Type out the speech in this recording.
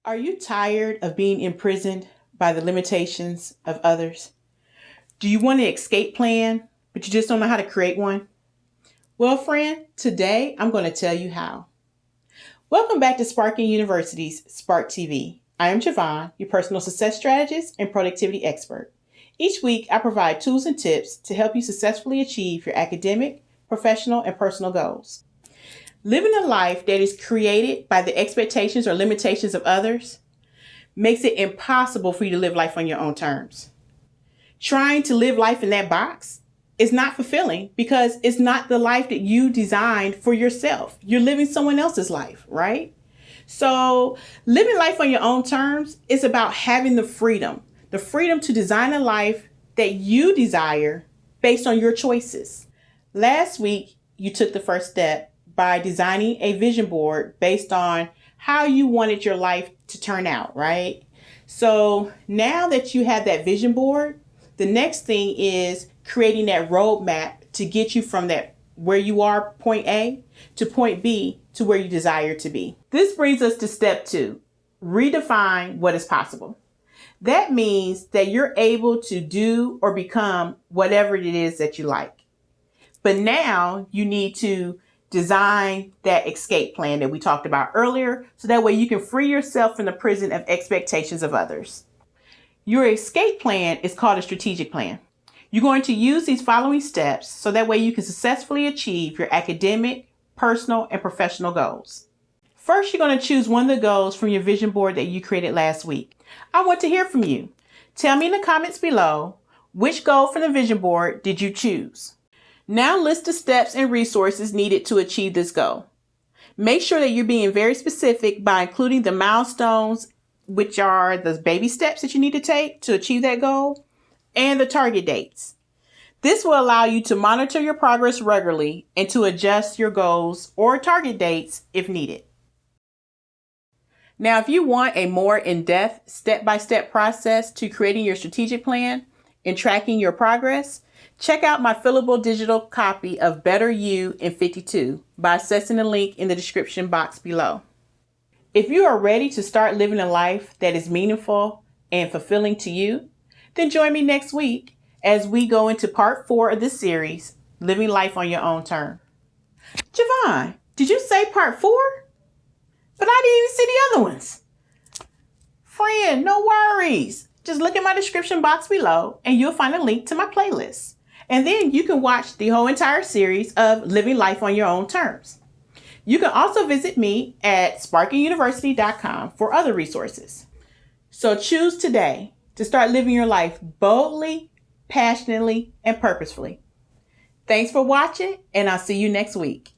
Are you tired of being imprisoned by the limitations of others? Do you want an escape plan, but you just don't know how to create one? Well, friend, today I'm going to tell you how. Welcome back to SPARKNUniversity's Spark TV. I am Javon, your personal success strategist and productivity expert. Each week, I provide tools and tips to help you successfully achieve your academic, professional, and personal goals. Living a life that is created by the expectations or limitations of others makes it impossible for you to live life on your own terms. Trying to live life in that box is not fulfilling because it's not the life that you designed for yourself. You're living someone else's life, right? So living life on your own terms is about having the freedom to design a life that you desire based on your choices. Last week, you took the first step by designing a vision board based on how you wanted your life to turn out, right? So now that you have that vision board, the next thing is creating that roadmap to get you from that where you are, point A, to point B, to where you desire to be. This brings us to step 2, redefine what is possible. That means that you're able to do or become whatever it is that you like. But now you need to design that escape plan that we talked about earlier, so that way you can free yourself from the prison of expectations of others. Your escape plan is called a strategic plan. You're going to use these following steps so that way you can successfully achieve your academic, personal, and professional goals. First, you're going to choose one of the goals from your vision board that you created last week. I want to hear from you. Tell me in the comments below, which goal from the vision board did you choose? Now list the steps and resources needed to achieve this goal. Make sure that you're being very specific by including the milestones, which are the baby steps that you need to take to achieve that goal, and the target dates. This will allow you to monitor your progress regularly and to adjust your goals or target dates if needed. Now, if you want a more in-depth step-by-step process to creating your strategic plan and tracking your progress, check out my fillable digital copy of Better You in 52 by accessing the link in the description box below. If you are ready to start living a life that is meaningful and fulfilling to you, then join me next week as we go into part 4 of this series, Living Life on Your Own Terms. Javon, did you say part 4? But I didn't even see the other ones. Friend, no worries. Just look at my description box below and you'll find a link to my playlist. And then you can watch the whole entire series of Living Life on Your Own Terms. You can also visit me at SPARKNUniversity.com for other resources. So choose today to start living your life boldly, passionately, and purposefully. Thanks for watching, and I'll see you next week.